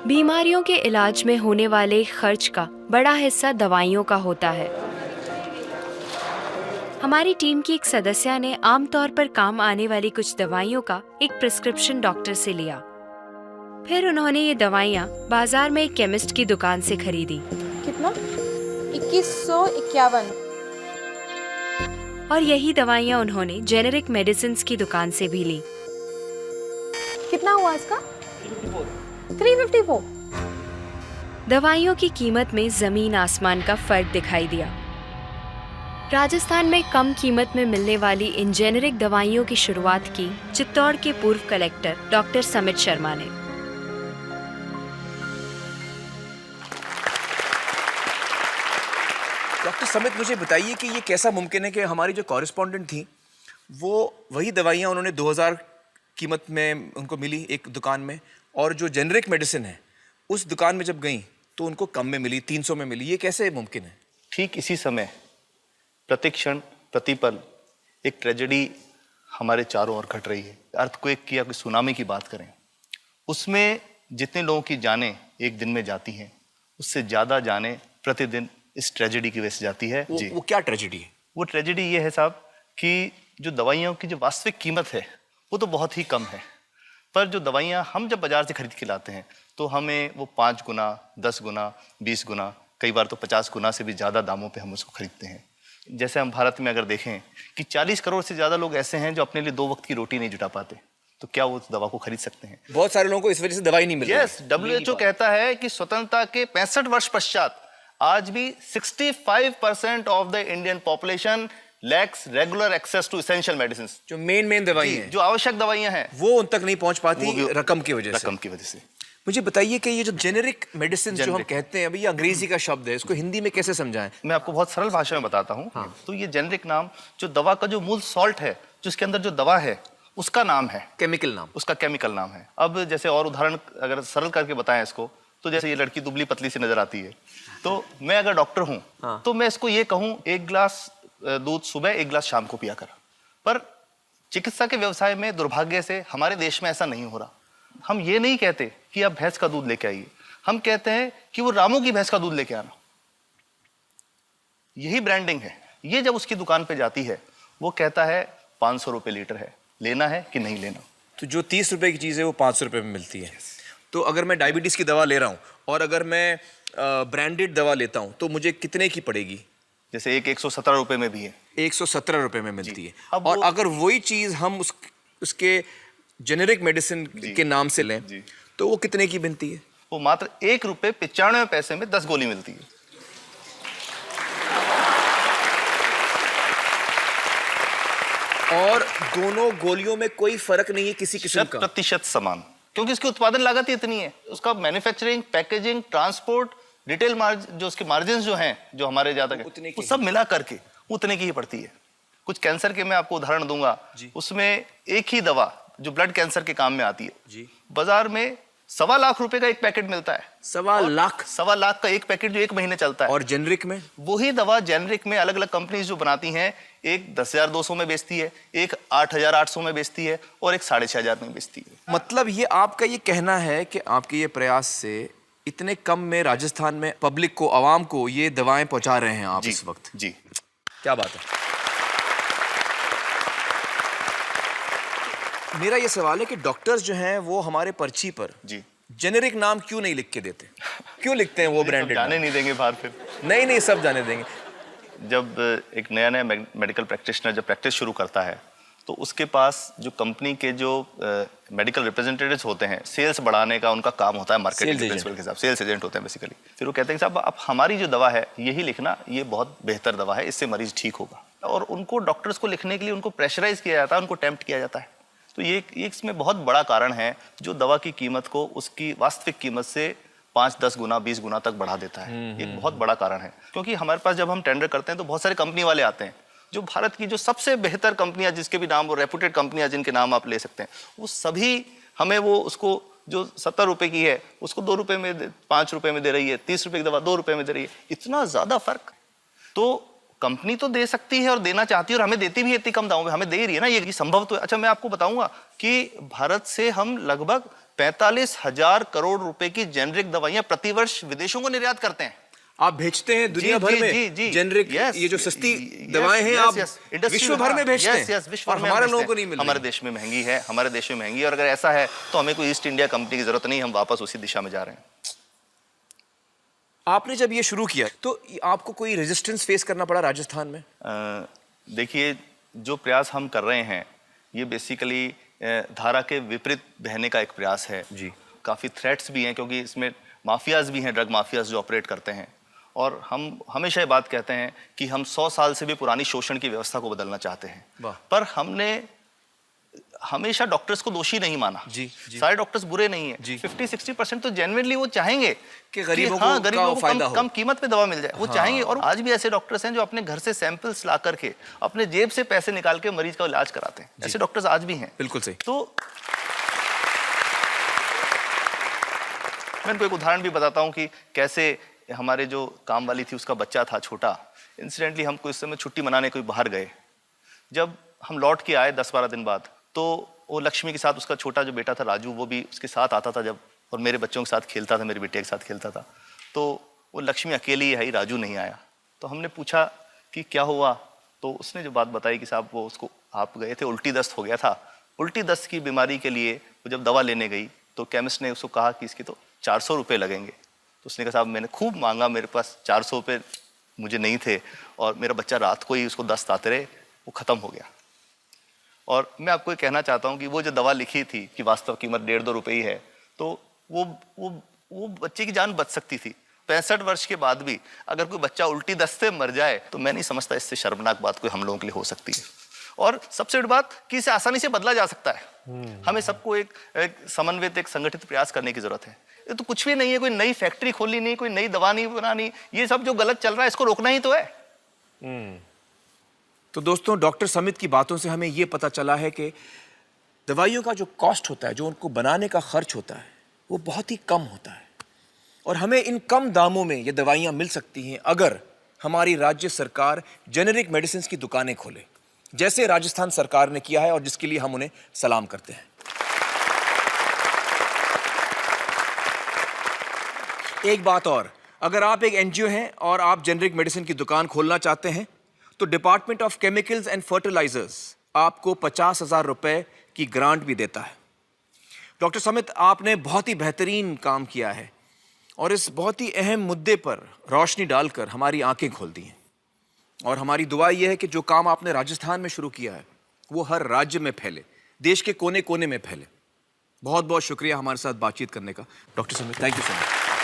बीमारियों के इलाज में होने वाले खर्च का बड़ा हिस्सा दवाइयों का होता है। हमारी टीम की एक सदस्य ने आमतौर पर काम आने वाली कुछ दवाइयों का एक प्रिस्क्रिप्शन डॉक्टर से लिया। फिर उन्होंने ये दवाइयाँ बाजार में एक केमिस्ट की दुकान से खरीदी। कितना? 2151। और यही दवाइयाँ उन्होंने जेनेरिक मेडिसिन्स की दुकान से भी ली। कितना हुआ इसका? 354। दवाइयों की कीमत में जमीन आसमान का फर्क दिखाई दिया। राजस्थान में कम कीमत में मिलने वाली इन जेनेरिक दवाइयों की शुरुआत की चित्तौड़ के पूर्व कलेक्टर डॉक्टर समित शर्मा ने। डॉक्टर समित, मुझे बताइए कि ये कैसा मुमकिन है कि हमारी जो कॉरेस्पॉन्डेंट थी वो वही दवाइयाँ उन्होंने 2000 कीमत में उनको मिली एक दुकान में, और जो जेनरिक मेडिसिन है उस दुकान में जब गई तो उनको कम में मिली, 300 में मिली। ये कैसे मुमकिन है? ठीक इसी समय प्रतिक्षण प्रतिपल एक ट्रेजेडी हमारे चारों ओर घट रही है। अर्थक्वेक की या कोई सुनामी की बात करें, उसमें जितने लोगों की जानें एक दिन में जाती हैं, उससे ज़्यादा जानें प्रतिदिन इस ट्रेजेडी की वजह से जाती है। जी, वो क्या ट्रेजेडी है? वो ट्रेजेडी ये है साहब कि जो दवाइयों की जो वास्तविक कीमत है वो तो बहुत ही कम है, पर जो दवाइयाँ हम जब बाजार से खरीद के लाते हैं तो हमें वो 5 गुना, 10 गुना, 20 गुना, कई बार तो 50 गुना से भी ज़्यादा दामों पे हम उसको खरीदते हैं। जैसे हम भारत में अगर देखें कि 40 करोड़ से ज़्यादा लोग ऐसे हैं जो अपने लिए 2 वक्त की रोटी नहीं जुटा पाते, तो क्या वो उस दवा को खरीद सकते हैं? बहुत सारे लोगों को इस वजह से दवाई नहीं मिल रही। यस, WHO कहता है कि स्वतंत्रता के 65 वर्ष पश्चात आज भी 65% of the Indian population lacks regular access to essential medicine. जो मेन दवाई हैं, जो आवश्यक दवाइयां हैं, वो उन तक नहीं पहुंच पाती रकम की वजह से। मुझे बताइए कि ये जो जेनेरिक मेडिसिन जो हम कहते हैं, अभी ये अंग्रेजी का शब्द है, इसको हिंदी में कैसे समझाएं? मैं आपको बहुत सरल भाषा में बताता हूँ। हाँ। तो ये जेनेरिक नाम जो दवा का जो मूल सॉल्ट है, जो इसके अंदर जो दवा है उसका नाम है, केमिकल नाम, उसका केमिकल नाम है। अब जैसे और उदाहरण अगर सरल करके बताएं इसको, तो जैसे ये लड़की दुबली पतली सी नजर आती है, तो मैं अगर डॉक्टर हूँ हाँ। तो मैं इसको ये कहूँ 1 गिलास दूध सुबह 1 गिलास शाम को पिया कर। पर चिकित्सा के व्यवसाय में दुर्भाग्य से हमारे देश में ऐसा नहीं हो रहा। हम ये नहीं कहते कि आप भैंस का दूध लेके आइए, हम कहते हैं कि वो रामू की भैंस का दूध लेके आना। यही ब्रांडिंग है। ये जब उसकी दुकान पे जाती है वो कहता है 500 रुपये लीटर है, लेना है कि नहीं लेना। तो जो 30 रुपए की चीज़ है वो 500 रुपये में मिलती है। तो अगर मैं डायबिटीज़ की दवा ले रहा हूँ और अगर मैं ब्रांडेड दवा लेता हूँ तो मुझे कितने की पड़ेगी? जैसे एक 117 रुपये में भी है, 117 रुपये में मिलती है। और अगर वही चीज़ हम उसके जेनेरिक मेडिसिन के नाम से लें तो वो कितने की बनती है? वो मात्र 1 रुपये 95 पैसे में 10 गोली मिलती है। और दोनों गोलियों में कोई फर्क नहीं है किसी किस्म का? 100% समान, क्योंकि उसकी उत्पादन लागत ही इतनी है। उसका manufacturing, packaging, transport, retail margin, जो उसके मार्जिन जो हैं, जो हमारे ज्यादा वो सब मिला करके उतने की ही पड़ती है। कुछ कैंसर के मैं आपको उदाहरण दूंगा, उसमें एक ही दवा जो ब्लड कैंसर के काम में आती है जी, बाजार में 1.25 लाख रुपए का एक पैकेट मिलता है। 1.25 लाख का एक पैकेट जो 1 महीने चलता है। और जेनरिक में वही दवा जेनरिक में अलग अलग कंपनीज जो बनाती हैं, एक 10,200 में बेचती है, एक 8,800 में बेचती है और एक 6,500 में बेचती है। मतलब ये आपका ये कहना है कि आपके ये प्रयास से इतने कम में राजस्थान में पब्लिक को, आवाम को ये दवाएं पहुंचा रहे हैं आप इस वक्त? जी, क्या बात है। मेरा ये सवाल है कि डॉक्टर्स जो हैं वो हमारे पर्ची पर जी जेनेरिक नाम क्यों नहीं लिख के देते? क्यों लिखते हैं वो ब्रांडेड? जाने नहीं देंगे बाहर फिर? नहीं, सब जाने देंगे। जब एक नया मेडिकल प्रैक्टिशनर जब प्रैक्टिस शुरू करता है तो उसके पास जो कंपनी के जो मेडिकल रिप्रेजेंटेटिव्स होते हैं, सेल्स बढ़ाने का उनका काम होता है, मार्केटिंग प्रिंसिपल के हिसाब से सेल्स एजेंट होते हैं बेसिकली। फिर वो कहते हैं साहब आप हमारी जो दवा है यही लिखना, ये बहुत बेहतर दवा है, इससे मरीज ठीक होगा। और उनको डॉक्टर्स को लिखने के लिए उनको प्रेशराइज किया जाता है, उनको टेम्प्ट किया जाता है। तो ये इसमें बहुत बड़ा कारण है जो दवा की कीमत को उसकी वास्तविक कीमत से 5-10 गुना 20 गुना तक बढ़ा देता है। एक बहुत बड़ा कारण है, क्योंकि हमारे पास जब हम टेंडर करते हैं तो बहुत सारे कंपनी वाले आते हैं, जो भारत की जो सबसे बेहतर कंपनियां, जिसके भी नाम वो रेपुटेड कंपनियां जिनके नाम आप ले सकते हैं, वो सभी हमें वो उसको जो 70 रुपए की है उसको 2 रुपए में 5 रुपए में दे रही है, 30 रुपए की दवा 2 रुपए में दे रही है। इतना ज्यादा फर्क तो कंपनी तो दे सकती है और देना चाहती है और हमें देती भी है इतनी कम दामों में, हमें दे रही है ना, ये संभव तो है। अच्छा, मैं आपको बताऊंगा कि भारत से हम लगभग 45,000 करोड़ रुपए की जेनरिक दवाइयां प्रतिवर्ष विदेशों को निर्यात करते हैं। आप भेजते हैं दुनिया भर में जेनरिक, ये जो सस्ती दवाएं हैं आप विश्व भर में भेजते हैं, और हमारे लोगों को नहीं मिल रही। हमारे देश में महंगी है, हमारे देश में महंगी है, और अगर ऐसा है तो हमें कोई ईस्ट इंडिया कंपनी की जरूरत नहीं, हम वापस उसी दिशा में जा रहे हैं। आपने जब ये शुरू किया तो आपको कोई रेजिस्टेंस फेस करना पड़ा राजस्थान में? देखिए, जो प्रयास हम कर रहे हैं ये बेसिकली धारा के विपरीत बहने का एक प्रयास है जी। काफ़ी थ्रेट्स भी हैं, क्योंकि इसमें माफियाज भी हैं, ड्रग माफियाज जो ऑपरेट करते हैं, और हम हमेशा ये बात कहते हैं कि हम 100 साल से भी पुरानी शोषण की व्यवस्था को बदलना चाहते हैं, पर हमने हमेशा डॉक्टर्स को दोषी नहीं माना। जी। सारे डॉक्टर्स बुरे नहीं है, 50-60% तो जेन्युइनली वो चाहेंगे कि गरीबों को कम कीमत पे दवा मिल जाए, वो चाहेंगे। और आज भी ऐसे डॉक्टर्स हैं जो अपने घर से सैंपल्स ला करके अपने जेब से पैसे निकाल के मरीज का इलाज कराते हैं, ऐसे डॉक्टर्स आज भी हैं। बिल्कुल सही। तो मैं इनको एक उदाहरण भी बताता हूँ कि कैसे हमारे जो काम वाली थी उसका बच्चा था छोटा, इंसिडेंटली हम कोई समय छुट्टी मनाने कोई बाहर गए, जब हम लौट के आए 10-12 दिन बाद, तो वो लक्ष्मी के साथ उसका छोटा जो बेटा था राजू, वो भी उसके साथ आता था जब, और मेरे बच्चों के साथ खेलता था, मेरे बेटे के साथ खेलता था। तो वो लक्ष्मी अकेली ही आई, राजू नहीं आया। तो हमने पूछा कि क्या हुआ, तो उसने जो बात बताई कि साहब वो उसको, आप गए थे, उल्टी दस्त हो गया था। उल्टी दस्त की बीमारी के लिए वो जब दवा लेने गई तो केमिस्ट ने उसको कहा कि इसके तो 400 रुपये लगेंगे। तो उसने कहा साहब मैंने खूब मांगा, मेरे पास 400 रुपये मुझे नहीं थे, और मेरा बच्चा रात को ही उसको दस्त आते रहे, वो ख़त्म हो गया। और मैं आपको ये कहना चाहता हूँ कि वो जो दवा लिखी थी कि वास्तव कीमत 1.5-2 रुपये ही है, तो वो बच्चे की जान बच सकती थी। 65 वर्ष के बाद भी अगर कोई बच्चा उल्टी दस्त से मर जाए तो मैं नहीं समझता इससे शर्मनाक बात कोई हम लोगों के लिए हो सकती है। और सबसे बड़ी बात कि इसे आसानी से बदला जा सकता है। हमें सबको एक समन्वित, एक संगठित प्रयास करने की जरूरत है। ये तो कुछ भी नहीं है, कोई नई फैक्ट्री खोलनी नहीं, कोई नई दवा नहीं बनानी, ये सब जो गलत चल रहा है इसको रोकना ही तो है। तो दोस्तों, डॉक्टर समित की बातों से हमें यह पता चला है कि दवाइयों का जो कॉस्ट होता है, जो उनको बनाने का खर्च होता है, वो बहुत ही कम होता है, और हमें इन कम दामों में ये दवाइयाँ मिल सकती हैं अगर हमारी राज्य सरकार जेनेरिक मेडिसिन की दुकानें खोले, जैसे राजस्थान सरकार ने किया है, और जिसके लिए हम उन्हें सलाम करते हैं। एक बात और, अगर आप एक एनजीओ हैं और आप जेनेरिक मेडिसिन की दुकान खोलना चाहते हैं तो department of chemicals and fertilizers आपको 50,000 रुपए की ग्रांट भी देता है। डॉक्टर समित, आपने बहुत ही बेहतरीन काम किया है और इस बहुत ही अहम मुद्दे पर रोशनी डालकर हमारी आंखें खोल दी हैं, और हमारी दुआ यह है कि जो काम आपने राजस्थान में शुरू किया है वो हर राज्य में फैले, देश के कोने कोने में फैले। बहुत बहुत शुक्रिया हमारे साथ बातचीत करने का doctor Samit, thank you so much.